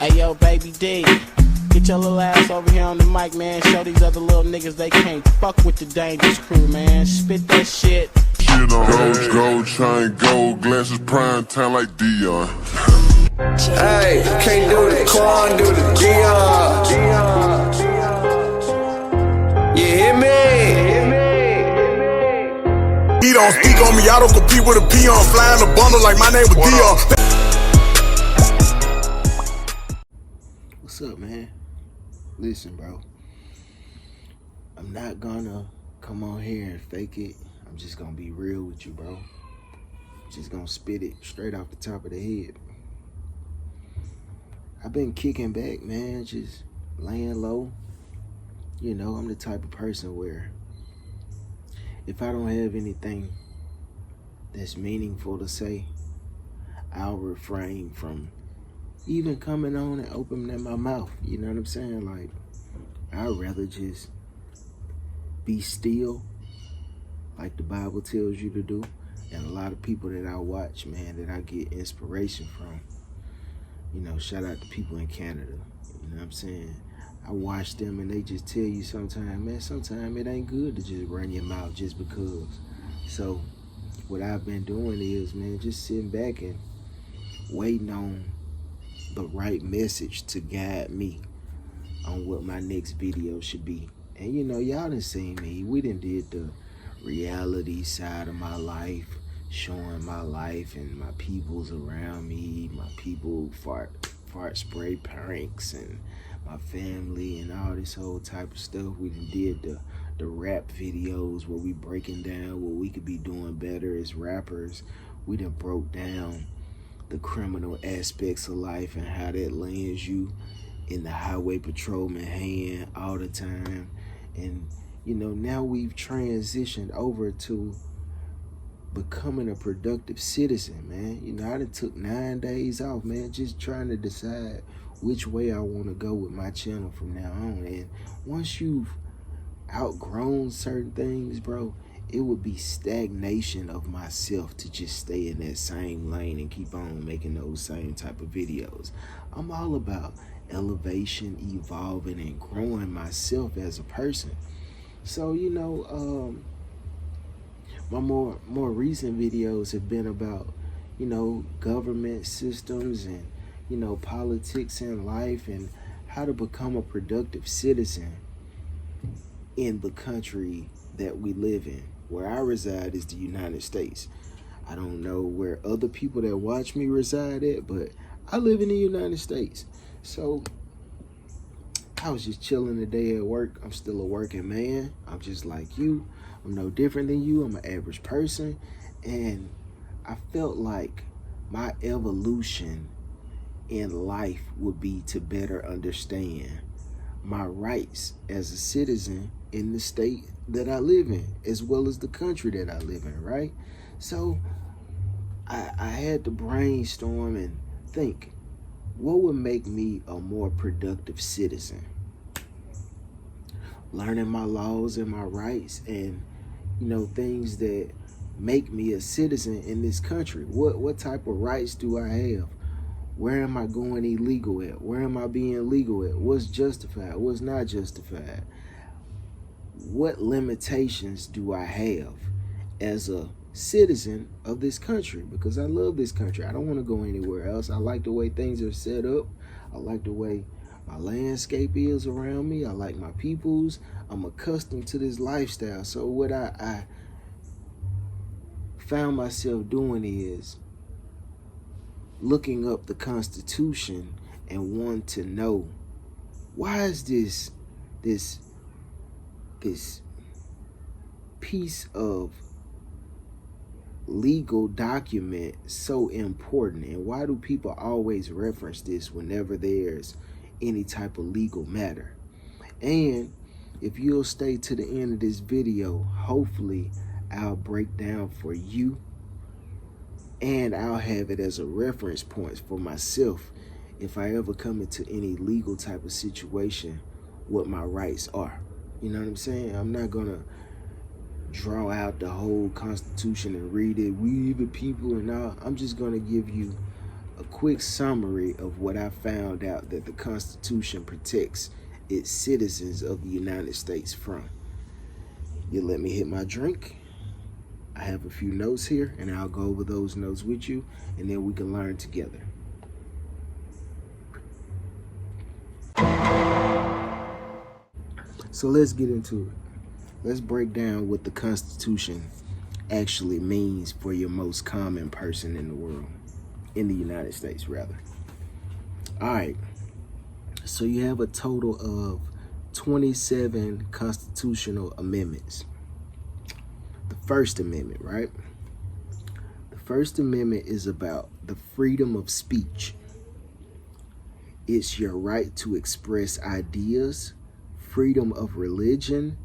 Hey yo, baby D, get your little ass over here on the mic, man. Show these other little niggas they can't fuck with the Dangerous Crew, man. Spit that shit. Shit on gold chain, gold glasses, prime time like Dion. Hey, can't do the Quan, do the Dion. You hear me? He don't speak on me, I don't compete with a peon. Fly in a bundle like my name was Dion. What's up, man? Listen, bro. I'm not gonna come on here and fake it. I'm just gonna be real with you, bro. Just gonna spit it straight off the top of the head. I've been kicking back, man, just laying low. You know, I'm the type of person where if I don't have anything that's meaningful to say, I'll refrain from even coming on and opening my mouth. You know what I'm saying? Like, I'd rather just be still, like the Bible tells you to do. And a lot of people that I watch, man, that I get inspiration from, you know, shout out to people in Canada. You know what I'm saying? I watch them and they just tell you sometimes, man, sometimes it ain't good to just run your mouth just because. So what I've been doing is, man, just sitting back and waiting on the right message to guide me on what my next video should be. And you know, y'all done seen me. We done did the reality side of my life, showing my life and my peoples around me, my people fart spray pranks and my family and all this whole type of stuff. We done did the rap videos where we breaking down what we could be doing better as rappers. We done broke down the criminal aspects of life and how that lands you in the highway patrolman hand all the time. And you know, now we've transitioned over to becoming a productive citizen, man. You know, I done took 9 days off, man, just trying to decide which way I want to go with my channel from now on. And once you've outgrown certain things, bro, it would be stagnation of myself to just stay in that same lane and keep on making those same type of videos. I'm all about elevation, evolving, and growing myself as a person. So, you know, my more recent videos have been about, you know, government systems and, you know, politics in life and how to become a productive citizen in the country that we live in. Where I reside is the United States. I don't know where other people that watch me reside at, but I live in the United States. So I was just chilling today at work. I'm still a working man. I'm just like you. I'm no different than you. I'm an average person. And I felt like my evolution in life would be to better understand my rights as a citizen in the state that I live in, as well as the country that I live in, right? So I had to brainstorm and think, what would make me a more productive citizen? Learning my laws and my rights and, you know, things that make me a citizen in this country. What type of rights do I have? Where am I going illegal at? Where am I being legal at? What's justified? What's not justified? What limitations do I have as a citizen of this country? Because I love this country. I don't want to go anywhere else. I like the way things are set up. I like the way my landscape is around me. I like my peoples. I'm accustomed to this lifestyle. So what I found myself doing is looking up the Constitution and wanting to know, why is this piece of legal document so important, and why do people always reference this whenever there's any type of legal matter? And if you'll stay to the end of this video, hopefully I'll break down for you, and I'll have it as a reference point for myself if I ever come into any legal type of situation, what my rights are. You know what I'm saying? I'm not gonna draw out the whole Constitution and read it, we the people and all. I'm just gonna give you a quick summary of what I found out that the Constitution protects its citizens of the United States from. You let me hit my drink. I have a few notes here, and I'll go over those notes with you, and then we can learn together. So let's get into it. Let's break down what the Constitution actually means for your most common person in the world, in the United States, rather. All right. So you have a total of 27 constitutional amendments. The First Amendment, right? The First Amendment is about the freedom of speech. It's your right to express ideas, freedom of religion,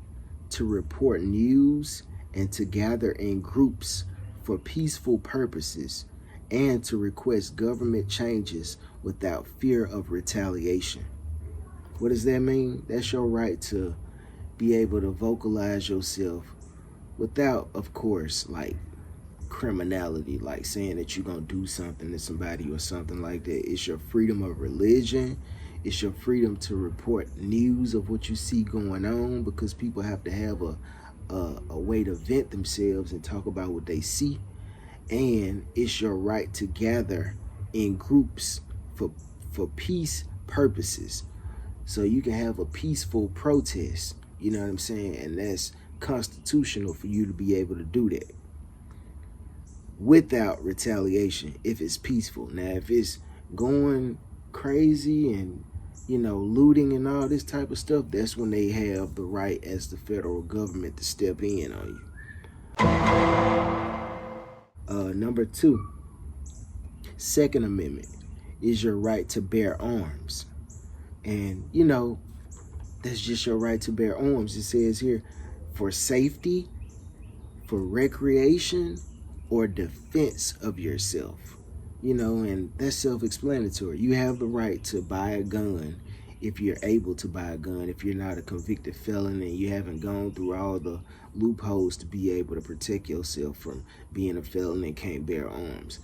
to report news, and to gather in groups for peaceful purposes, and to request government changes without fear of retaliation. What does that mean? That's your right to be able to vocalize yourself without, of course, like criminality, like saying that you're going to do something to somebody or something like that. It's your freedom of religion. It's your freedom to report news of what you see going on, because people have to have a way to vent themselves and talk about what they see. And it's your right to gather in groups for peace purposes. So you can have a peaceful protest, you know what I'm saying? And that's constitutional for you to be able to do that without retaliation if it's peaceful. Now, if it's going crazy and, you know, looting and all this type of stuff, that's when they have the right as the federal government to step in on you. Number 2, Second Amendment is your right to bear arms. And, you know, that's just your right to bear arms. It says here, for safety, for recreation, or defense of yourself. You know, and that's self-explanatory. You have the right to buy a gun if you're able to buy a gun, if you're not a convicted felon and you haven't gone through all the loopholes to be able to protect yourself from being a felon and can't bear arms.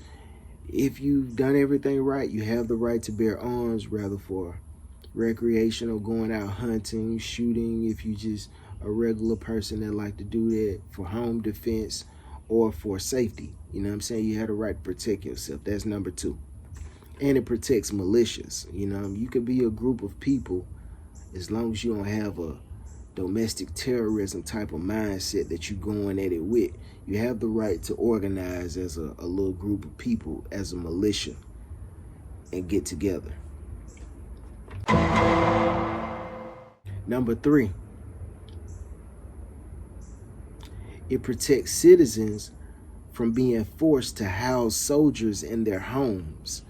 If you've done everything right, you have the right to bear arms, rather for recreational, going out hunting, shooting, if you just a regular person that like to do that, for home defense, or for safety. You know what I'm saying? You have the right to protect yourself. That's number 2. And it protects militias. You know, you could be a group of people as long as you don't have a domestic terrorism type of mindset that you're going at it with. You have the right to organize as a little group of people, as a militia, and get together. Number 3, it protects citizens from being forced to house soldiers in their homes.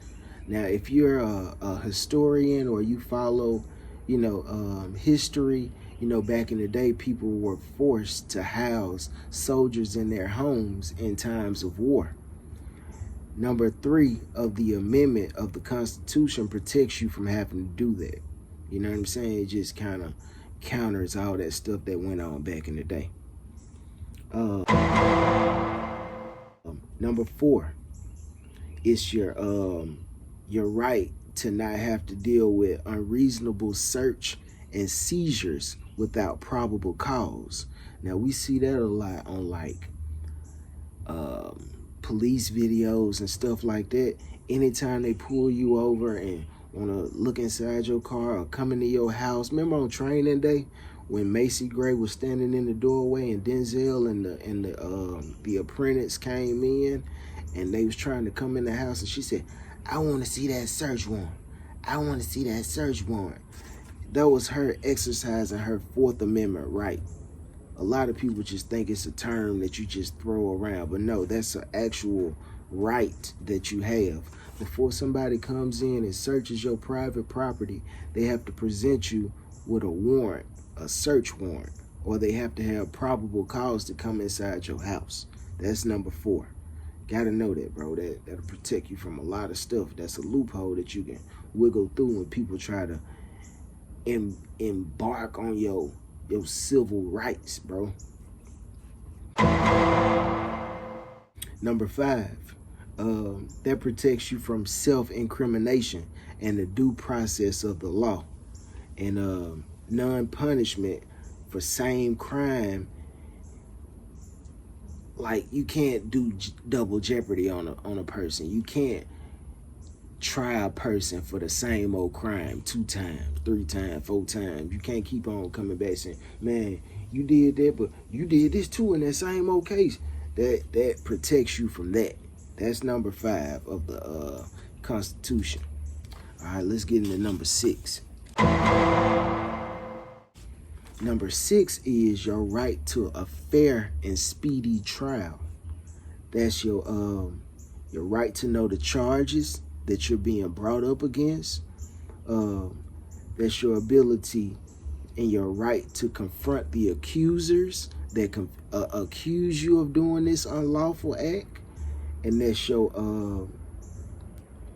Now, if you're a historian or you follow, you know, history, you know, back in the day, people were forced to house soldiers in their homes in times of war. Number 3 of the amendment of the Constitution protects you from having to do that. You know what I'm saying? It just kind of counters all that stuff that went on back in the day. Number 4, it's your right to not have to deal with unreasonable search and seizures without probable cause. Now, we see that a lot on like police videos and stuff like that. Anytime they pull you over and want to look inside your car or come into your house. Remember on Training Day when Macy Gray was standing in the doorway and Denzel and the apprentice came in and they was trying to come in the house, and she said, "I want to see that search warrant. I want to see that search warrant." That was her exercising her Fourth Amendment right. A lot of people just think it's a term that you just throw around, but no, that's an actual right that you have. Before somebody comes in and searches your private property, they have to present you with a warrant, a search warrant, or they have to have probable cause to come inside your house. That's number 4. Gotta know that, bro. That'll protect you from a lot of stuff. That's a loophole that you can wiggle through when people try to embark on your civil rights, bro. Number 5, that protects you from self-incrimination and the due process of the law, and non-punishment for same crime. Like, you can't do double jeopardy on a person. You can't try a person for the same old crime 2 times, 3 times, 4 times. You can't keep on coming back saying, man, you did that, but you did this too in that same old case. That protects you from that. That's number 5 of the Constitution. All right, let's get into number 6. Number 6 is your right to a fair and speedy trial. That's your right to know the charges that you're being brought up against. That's your ability and your right to confront the accusers that accuse you of doing this unlawful act. And that's your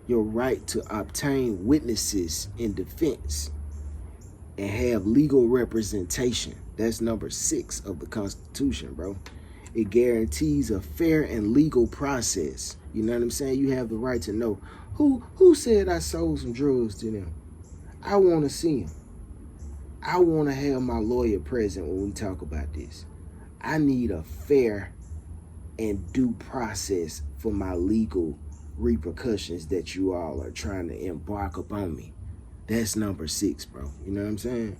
right to obtain witnesses in defense and have legal representation. That's number 6 of the Constitution, bro. It guarantees a fair and legal process. You know what I'm saying? You have the right to know who said I sold some drugs to them. I want to see them. I want to have my lawyer present when we talk about this. I need a fair and due process for my legal repercussions that you all are trying to embark upon me. That's number 6, bro. You know what I'm saying?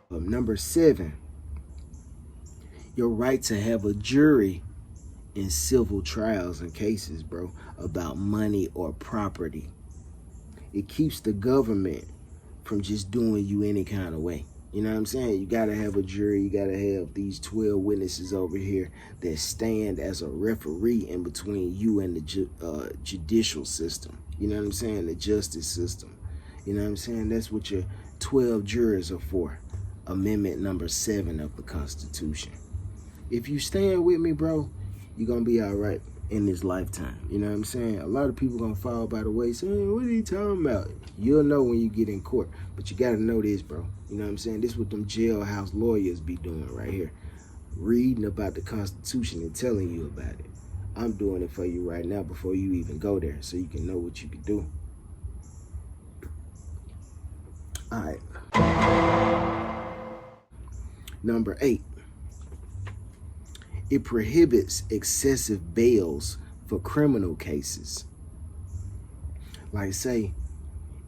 Number 7, your right to have a jury in civil trials and cases, bro, about money or property. It keeps the government from just doing you any kind of way. You know what I'm saying? You got to have a jury. You got to have these 12 witnesses over here that stand as a referee in between you and the judicial system. You know what I'm saying? The justice system. You know what I'm saying? That's what your 12 jurors are for. Amendment number 7 of the Constitution. If you stand with me, bro, you're going to be all right in this lifetime. You know what I'm saying? A lot of people going to fall by the way saying, what are you talking about? You'll know when you get in court. But you got to know this, bro. You know what I'm saying? This is what them jailhouse lawyers be doing right here. Reading about the Constitution and telling you about it. I'm doing it for you right now before you even go there so you can know what you can do. All right. Number 8. It prohibits excessive bails for criminal cases. Like, say,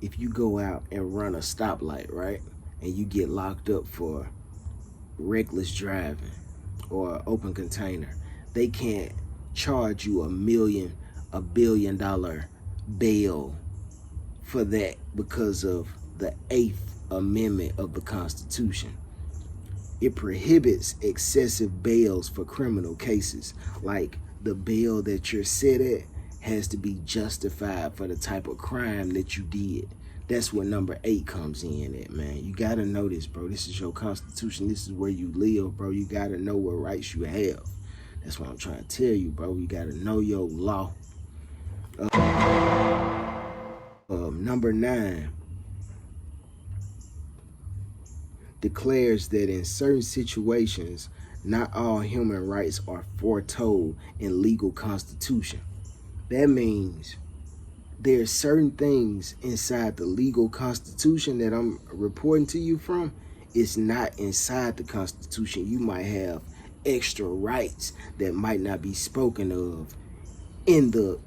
if you go out and run a stoplight, right, and you get locked up for reckless driving or open container, they can't charge you $1 billion bail for that because of the 8th Amendment of the Constitution. It prohibits excessive bails for criminal cases. Like, the bail that you're set at has to be justified for the type of crime that you did. That's where number 8 comes in at, man. You gotta know this, bro. This is your Constitution. This is where you live, bro. You gotta know what rights you have. That's what I'm trying to tell you, bro. You gotta know your law. Number 9 declares that in certain situations, not all human rights are foretold in legal constitution. That means there's certain things inside the legal constitution that I'm reporting to you from. It's not inside the Constitution. You might have extra rights that might not be spoken of in the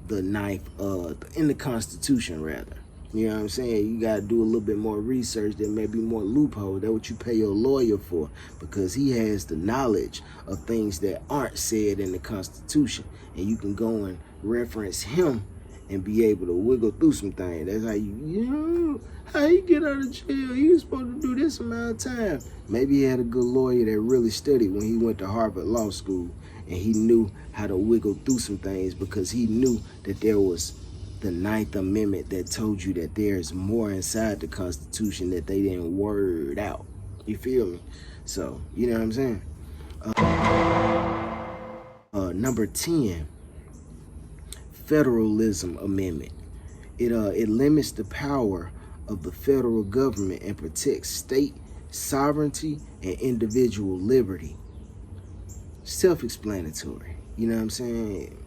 in the Constitution, rather. You know what I'm saying? You got to do a little bit more research. There may be more loophole. That's what you pay your lawyer for, because he has the knowledge of things that aren't said in the Constitution. And you can go and reference him and be able to wiggle through some things. That's how how you get out of jail. You supposed to do this amount of time. Maybe he had a good lawyer that really studied when he went to Harvard Law School, and he knew how to wiggle through some things because he knew that there was the 9th Amendment that told you that there's more inside the Constitution that they didn't word out. You feel me? So, you know what I'm saying? Number 10, Federalism Amendment. It limits the power of the federal government and protects state sovereignty and individual liberty. Self-explanatory. You know what I'm saying?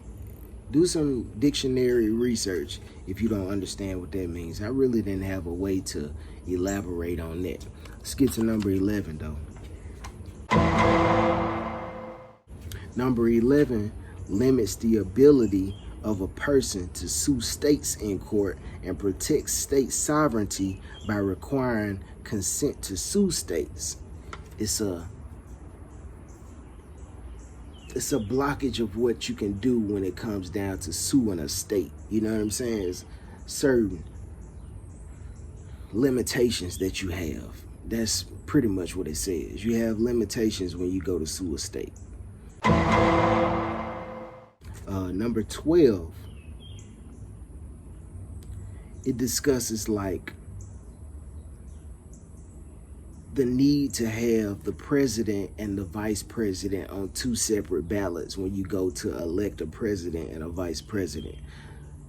Do some dictionary research if you don't understand what that means. I really didn't have a way to elaborate on that. Let's get to number 11, though. Number 11 limits the ability of a person to sue states in court and protects state sovereignty by requiring consent to sue states. It's a blockage of what you can do when it comes down to suing a state. You know what I'm saying? It's certain limitations that you have. That's pretty much what it says. You have limitations when you go to sue a state. Number 12, it discusses like the need to have the president and the vice president on two separate ballots when you go to elect a president and a vice president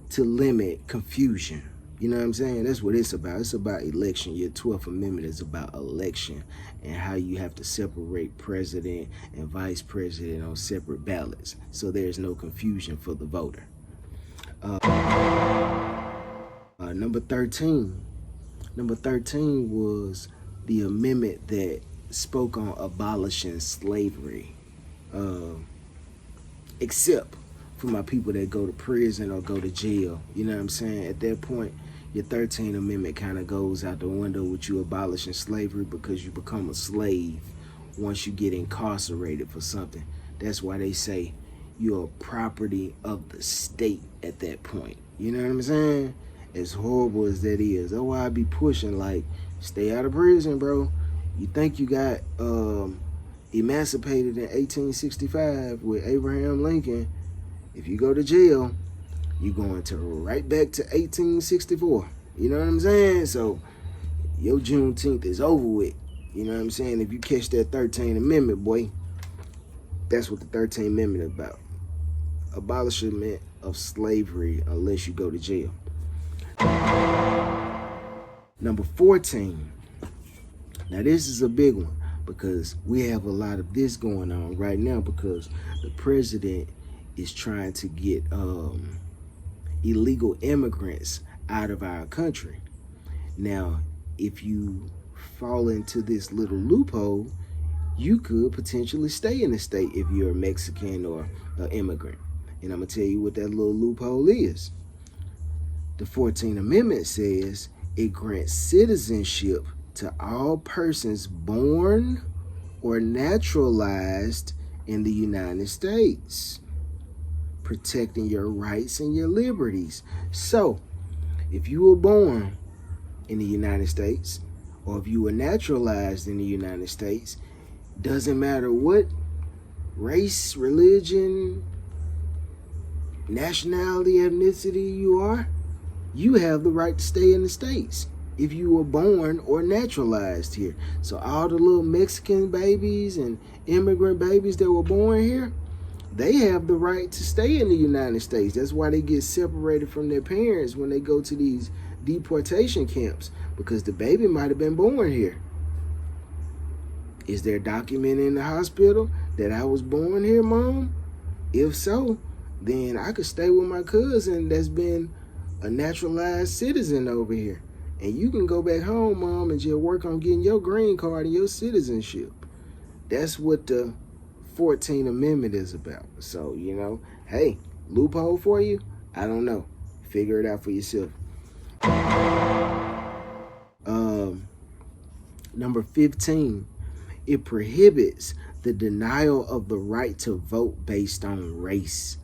to limit confusion. You know what I'm saying? That's what it's about. It's about election. Your 12th Amendment is about election and how you have to separate president and vice president on separate ballots so there's no confusion for the voter. Number 13. Number 13 was the amendment that spoke on abolishing slavery, except for my people that go to prison or go to jail. You know what I'm saying? At that point, your 13th Amendment kind of goes out the window with you abolishing slavery because you become a slave once you get incarcerated for something. That's why they say you're a property of the state at that point. You know what I'm saying? As horrible as that is, that's why I be pushing like, stay out of prison, bro. You think you got emancipated in 1865 with Abraham Lincoln. If you go to jail, you're going to right back to 1864. You know what I'm saying? So your Juneteenth is over with. You know what I'm saying? If you catch that 13th Amendment, boy, that's what the 13th Amendment is about. Abolishment of slavery unless you go to jail. Number 14. Now this is a big one because we have a lot of this going on right now because the president is trying to get illegal immigrants out of our country. Now, if you fall into this little loophole, you could potentially stay in the state if you're a Mexican or an immigrant. And I'm going to tell you what that little loophole is. The 14th Amendment says it grants citizenship to all persons born or naturalized in the United States, protecting your rights and your liberties. So, if you were born in the United States, or if you were naturalized in the United States, doesn't matter what race, religion, nationality, ethnicity you are, you have the right to stay in the States if you were born or naturalized here. So all the little Mexican babies and immigrant babies that were born here, they have the right to stay in the United States. That's why they get separated from their parents when they go to these deportation camps, because the baby might have been born here. Is there a document in the hospital that I was born here, Mom? If so, then I could stay with my cousin that's been a naturalized citizen over here. And you can go back home, Mom, and just work on getting your green card and your citizenship. That's what the 14th Amendment is about. So, you know, hey, loophole for you? I don't know. Figure it out for yourself. Number 15, it prohibits the denial of the right to vote based on race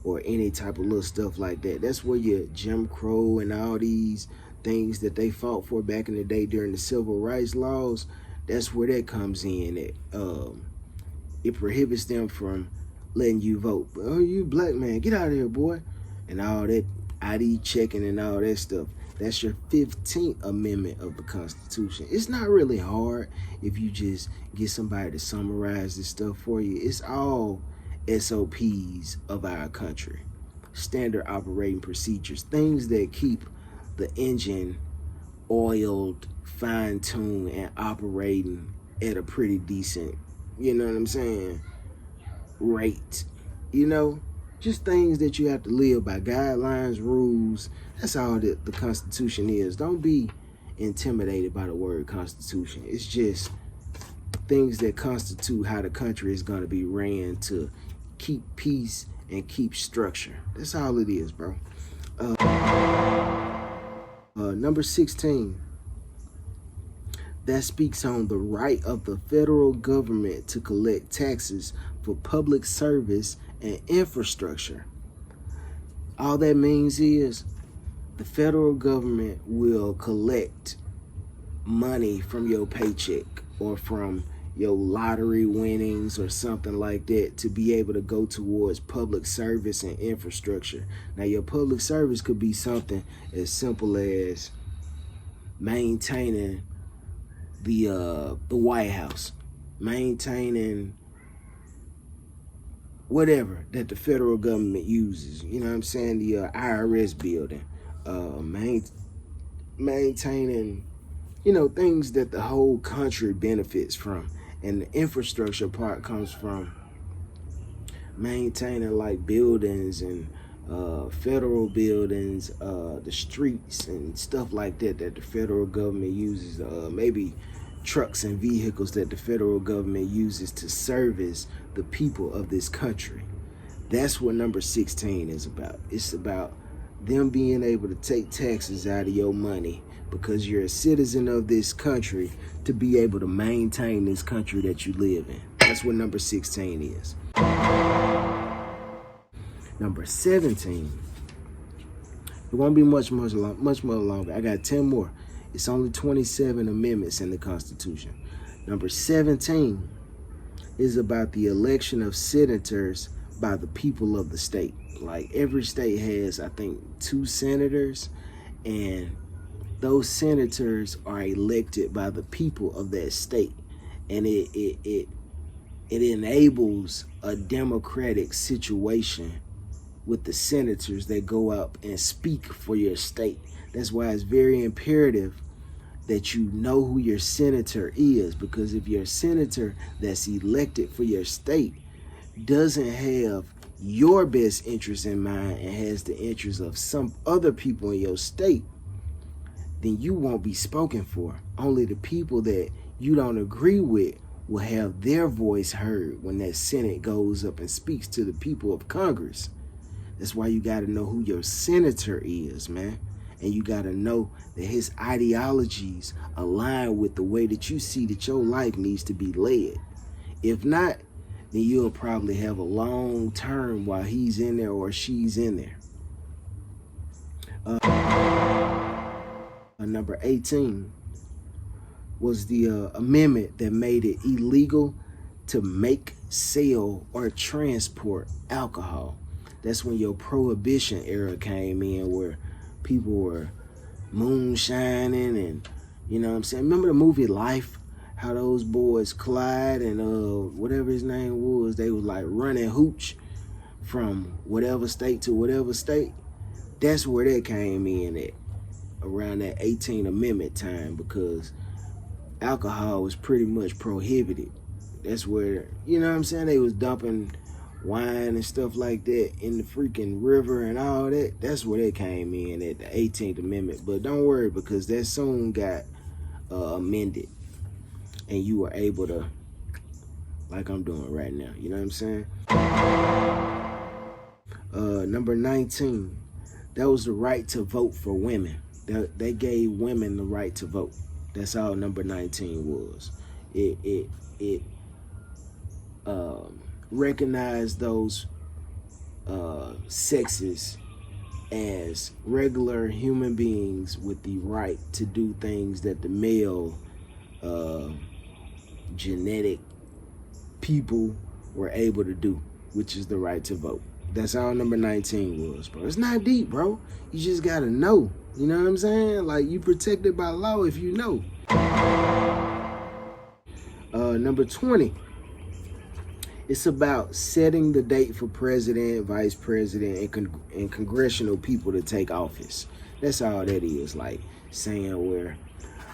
or any type of little stuff like that. That's where your Jim Crow and all these things that they fought for back in the day during the civil rights laws, that's where that comes in. It prohibits them from letting you vote. Oh, you black man, get out of here, boy. And all that ID checking and all that stuff. That's your 15th Amendment of the Constitution. It's not really hard if you just get somebody to summarize this stuff for you. It's all SOPs of our country. Standard operating procedures. Things that keep the engine oiled, fine-tuned, and operating at a pretty decent, you know what I'm saying, rate. You know, just things that you have to live by, guidelines, rules. That's all that the Constitution is. Don't be intimidated by the word Constitution. It's just things that constitute how the country is going to be ran to keep peace and keep structure. That's all it is, bro. Number 16. That speaks on the right of the federal government to collect taxes for public service and infrastructure. All that means is the federal government will collect money from your paycheck or from your lottery winnings or something like that to be able to go towards public service and infrastructure. Now, your public service could be something as simple as maintaining the White House, maintaining whatever that the federal government uses. You know what I'm saying? The IRS building, maintaining, you know, things that the whole country benefits from. And the infrastructure part comes from maintaining like buildings and federal buildings, the streets and stuff like that that the federal government uses, maybe trucks and vehicles that the federal government uses to service the people of this country. That's what number 16 is about. It's about them being able to take taxes out of your money because you're a citizen of this country to be able to maintain this country that you live in. That's what number 16 is. Number 17. It won't be much more longer. I got 10 more. It's only 27 amendments in the Constitution. Number 17 is about the election of senators by the people of the state. Like every state has, I think, 2 senators, and those senators are elected by the people of that state. And it enables a democratic situation with the senators that go up and speak for your state. That's why it's very imperative that you know who your senator is, because if your senator that's elected for your state doesn't have your best interest in mind and has the interest of some other people in your state, then you won't be spoken for. Only the people that you don't agree with will have their voice heard when that Senate goes up and speaks to the people of Congress. That's why you got to know who your senator is, man. And you got to know that his ideologies align with the way that you see that your life needs to be led. If not, then you'll probably have a long term while he's in there or she's in there. Number 18 was the amendment that made it illegal to make, sell, or transport alcohol. That's when your prohibition era came in, where people were moonshining and, you know what I'm saying? Remember the movie Life? How those boys, Clyde and whatever his name was, they was like running hooch from whatever state to whatever state. That's where that came in at, around that 18th Amendment time, because alcohol was pretty much prohibited. That's where, you know what I'm saying, they was dumping wine and stuff like that in the freaking river and all that. That's where they came in at the 18th Amendment. But don't worry, because that soon got amended, and you were able to, like I'm doing right now, you know what I'm saying? Number 19, that was the right to vote for women. They gave women the right to vote. That's all number 19 was. It recognized those sexes as regular human beings with the right to do things that the male genetic people were able to do, which is the right to vote. That's all number 19 was, bro. It's not deep, bro. You just gotta know. You know what I'm saying? Like, you protected by law if you know. Number 20. It's about setting the date for president, vice president, and congressional people to take office. That's all that is. Like saying where,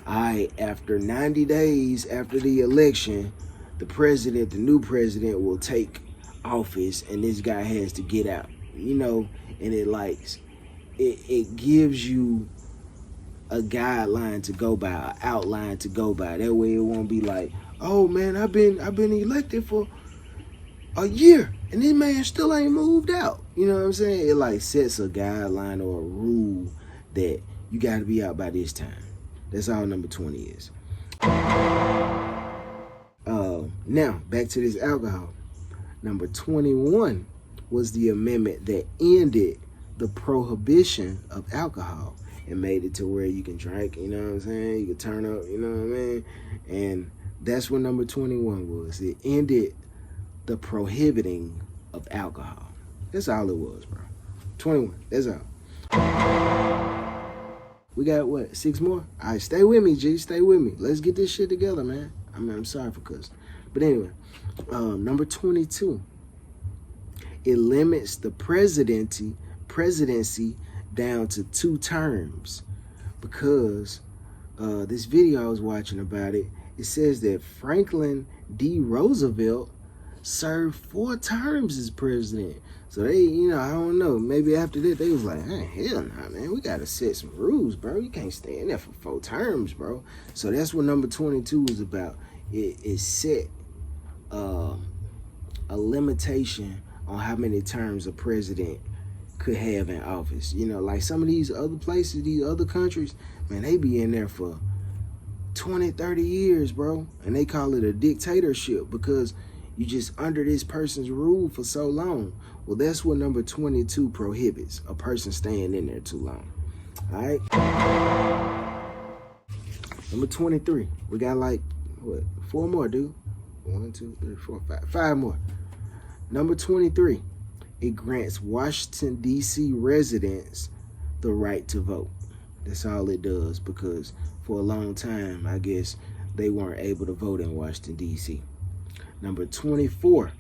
after 90 days after the election, the new president will take office and this guy has to get out, you know, and it gives you a guideline to go by, an outline to go by. That way it won't be like, oh man, I've been elected for a year and this man still ain't moved out. You know what I'm saying? It like sets a guideline or a rule that you got to be out by this time. That's all number 20 is. Now back to this alcohol. Number 21 was the amendment that ended the prohibition of alcohol and made it to where you can drink, you know what I'm saying? You can turn up, you know what I mean? And that's what number 21 was. It ended the prohibiting of alcohol. That's all it was, bro. 21, that's all. We got, what, 6 more? All right, stay with me, G, stay with me. Let's get this shit together, man. I mean, I'm sorry for cussing. But anyway, number 22. It limits the presidency down to 2 terms because this video I was watching about it, it says that Franklin D. Roosevelt served 4 terms as president. So they, you know, I don't know, maybe after that they was like, hey, hell nah, man, we gotta set some rules, bro. You can't stay in there for 4 terms, bro. So that's what number 22 is about. It set a limitation on how many terms a president could have in office. You know, like some of these other places, these other countries, man, they be in there for 20, 30 years, bro. And they call it a dictatorship because you just under this person's rule for so long. Well, that's what number 22 prohibits, a person staying in there too long. All right? Number 23. We got like, what, 4 more, dude? 1, 2, 3, 4, 5. 5 more. Number 23. It grants Washington, D.C. residents the right to vote. That's all it does because for a long time, I guess, they weren't able to vote in Washington, D.C. Number 24.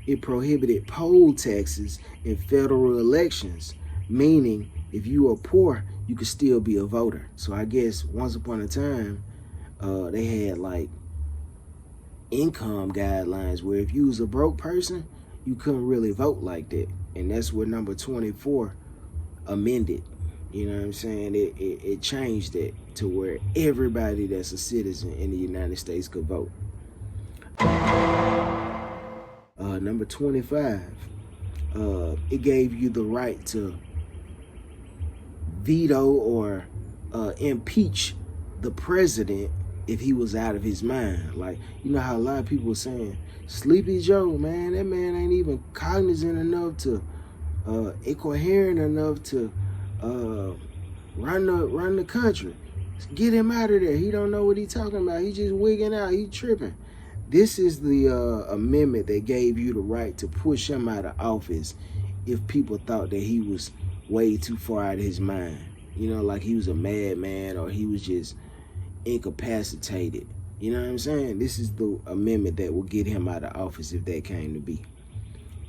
It prohibited poll taxes in federal elections, meaning if you are poor, you could still be a voter. So I guess once upon a time, they had like income guidelines where if you was a broke person, you couldn't really vote like that. And that's what number 24 amended. You know what I'm saying? It changed that to where everybody that's a citizen in the United States could vote. Number 25, it gave you the right to veto or impeach the president if he was out of his mind. Like, you know how a lot of people are saying, Sleepy Joe, man, that man ain't even cognizant enough to, incoherent enough to run the country. Get him out of there. He don't know what he talking about. He just wigging out. He tripping. This is the amendment that gave you the right to push him out of office if people thought that he was way too far out of his mind. You know, like he was a madman or he was just incapacitated. You know what I'm saying? This is the amendment that will get him out of office if that came to be.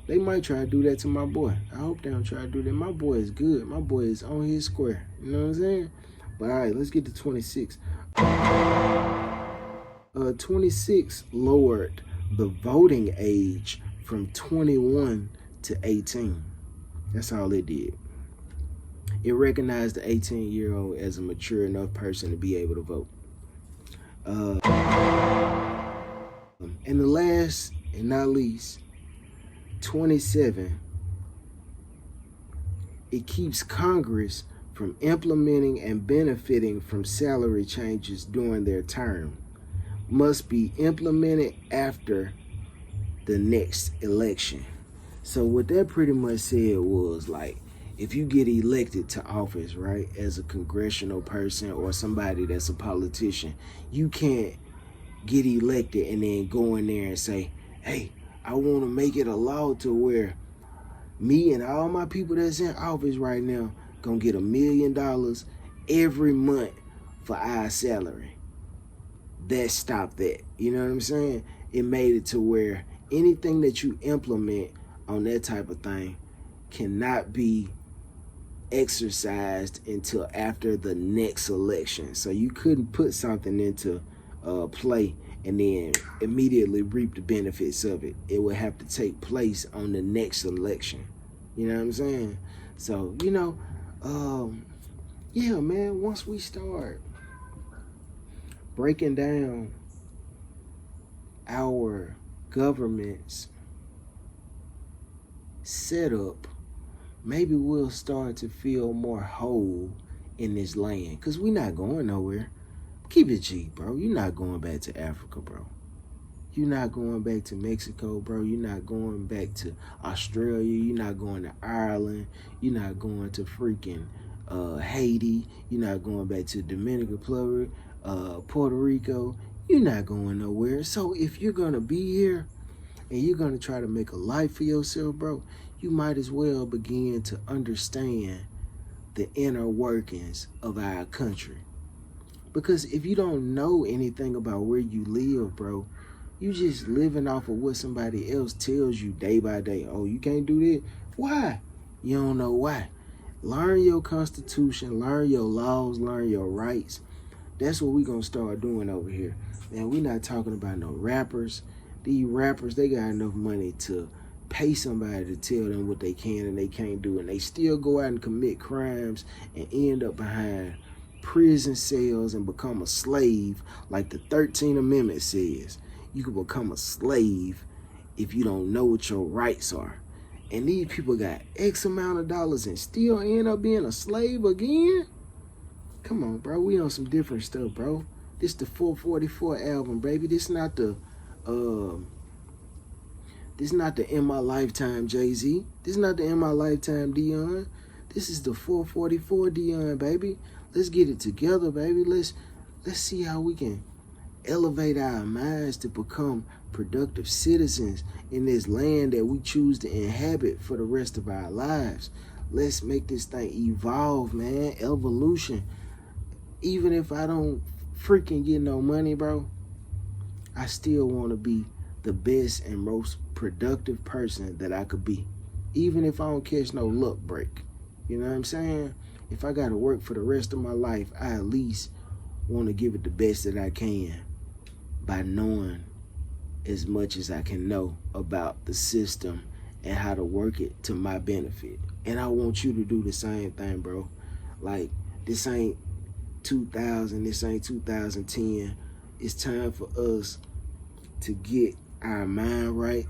They might try to do that to my boy. I hope they don't try to do that. My boy is good. My boy is on his square. You know what I'm saying? But all right, let's get to 26. 26 lowered the voting age from 21 to 18. That's all it did. It recognized the 18-year-old as a mature enough person to be able to vote. And the last and not least, 27, it keeps Congress from implementing and benefiting from salary changes during their term. Must be implemented after the next election. So what that pretty much said was, like, if you get elected to office, right, as a congressional person or somebody that's a politician, you can't get elected and then go in there and say, hey, I want to make it a law to where me and all my people that's in office right now gonna get $1 million every month for our salary. That stopped that. You know what I'm saying? It made it to where anything that you implement on that type of thing cannot be exercised until after the next election. So you couldn't put something into play and then immediately reap the benefits of it. It would have to take place on the next election. You know what I'm saying? So, yeah, man, once we start breaking down our government's setup, maybe we'll start to feel more whole in this land. Because we're not going nowhere. Keep it G, bro. You're not going back to Africa, bro. You're not going back to Mexico, bro. You're not going back to Australia. You're not going to Ireland. You're not going to freaking Haiti. You're not going back to Dominican Republic, Puerto Rico. You're not going nowhere. So if you're going to be here and you're going to try to make a life for yourself, bro, you might as well begin to understand the inner workings of our country. Because if you don't know anything about where you live, bro, you just living off of what somebody else tells you day by day. Oh, you can't do that? Why? You don't know why. Learn your Constitution, learn your laws, learn your rights. That's what we're going to start doing over here. And we're not talking about no rappers. These rappers, they got enough money to pay somebody to tell them what they can and they can't do. And they still go out and commit crimes and end up behind prison cells and become a slave like the 13th Amendment says. You can become a slave if you don't know what your rights are. And these people got X amount of dollars and still end up being a slave again? Come on, bro. We on some different stuff, bro. This the 444 album, baby. This not the In My Lifetime Jay-Z. This not the In My Lifetime Dion. This is the 444 Dion, baby. Let's get it together, baby. Let's see how we can elevate our minds to become productive citizens in this land that we choose to inhabit for the rest of our lives. Let's make this thing evolve, man. Evolution. Even if I don't freaking get no money, bro, I still want to be the best and most productive person that I could be. Even if I don't catch no luck break. You know what I'm saying? If I got to work for the rest of my life, I at least want to give it the best that I can by knowing as much as I can know about the system and how to work it to my benefit. And I want you to do the same thing, bro. Like, this ain't 2000, this ain't 2010. It's time for us to get our mind right.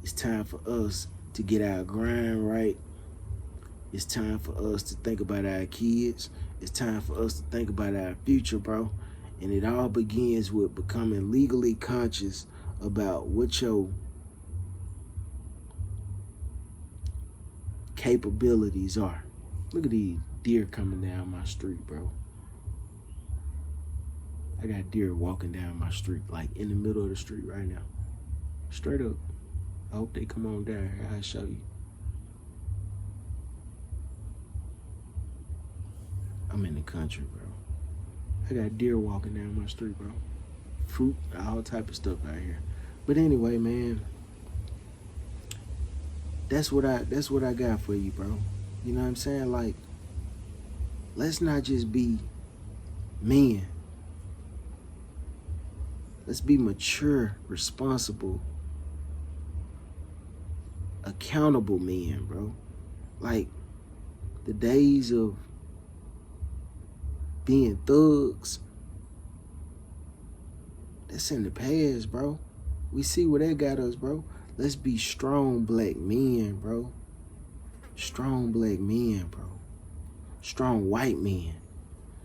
It's time for us to get our grind right. It's time for us to think about our kids. It's time for us to think about our future, bro. And it all begins with becoming legally conscious about what your capabilities are. Look at these deer coming down my street, bro. I got deer walking down my street, like in the middle of the street right now. Straight up. I hope they come on down here. I'll show you. I'm in the country, bro. I got deer walking down my street, bro. Fruit, all type of stuff out here. But anyway, man, that's what I got for you, bro. You know what I'm saying? Like, let's not just be men. Let's be mature, responsible, accountable men, bro. Like, the days of being thugs, that's in the past, bro. We see where that got us, bro. Let's be strong black men, bro. Strong black men, bro. Strong white men.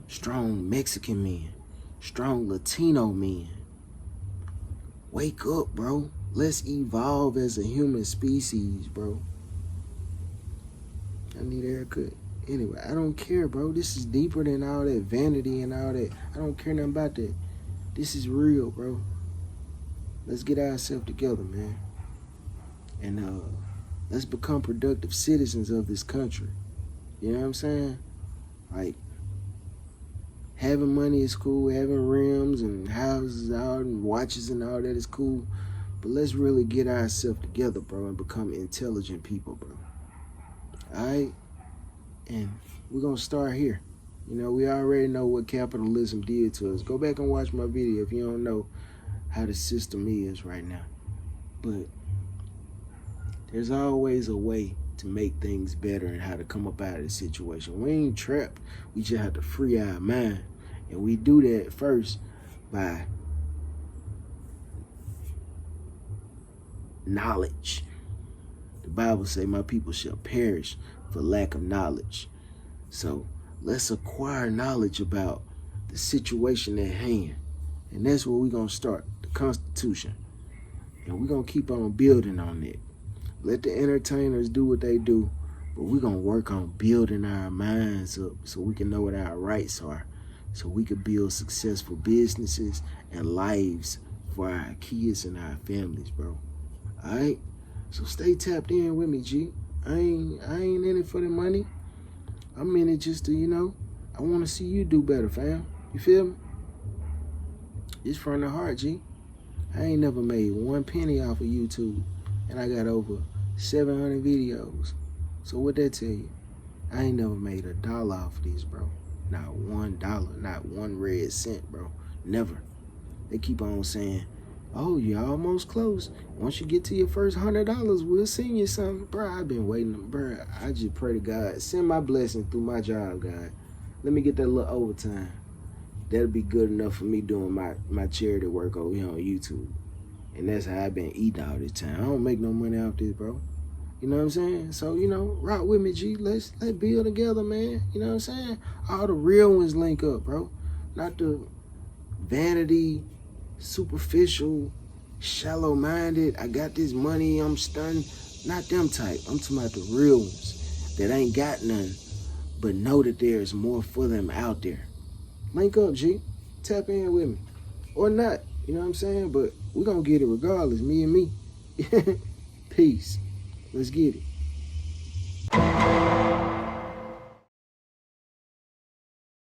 Strong Mexican men. Strong Latino men. Wake up, bro. Let's evolve as a human species, bro. I need a haircut. Anyway, I don't care, bro. This is deeper than all that vanity and all that. I don't care nothing about that. This is real, bro. Let's get ourselves together, man. And let's become productive citizens of this country. You know what I'm saying? Like, having money is cool. Having rims and houses out and watches and all that is cool. But let's really get ourselves together, bro, and become intelligent people, bro. All right? And we're going to start here. You know, we already know what capitalism did to us. Go back and watch my video if you don't know. how the system is right now. But there's always a way to make things better and how to come up out of the situation. We ain't trapped. We just have to free our mind. And we do that first by knowledge. The Bible say my people shall perish for lack of knowledge. So let's acquire knowledge about the situation at hand. And that's where we're going to start, the Constitution. And we're going to keep on building on it. Let the entertainers do what they do, but we're going to work on building our minds up so we can know what our rights are, so we can build successful businesses and lives for our kids and our families, bro. All right? So stay tapped in with me, G. I ain't in it for the money. I'm in it just to, I want to see you do better, fam. You feel me? It's from the heart, G. I ain't never made 1 penny off of YouTube, and I got over 700 videos. So what that tell you? I ain't never made $1 off of this, bro. Not $1, not 1 red cent, bro. Never. They keep on saying, oh, you're almost close. Once you get to your first $100, we'll send you something. Bro, I've been waiting. Bro, I just pray to God, send my blessing through my job, God. Let me get that little overtime. That'll be good enough for me doing my charity work over here on YouTube. And that's how I've been eating all this time. I don't make no money off this, bro. You know what I'm saying? So, rock with me, G. Let's build together, man. You know what I'm saying? All the real ones link up, bro. Not the vanity, superficial, shallow-minded, I got this money, I'm stunned. Not them type. I'm talking about the real ones that ain't got none, but know that there's more for them out there. Link up, G. Tap in with me. Or not. You know what I'm saying? But we're going to get it regardless, me and me. Peace. Let's get it.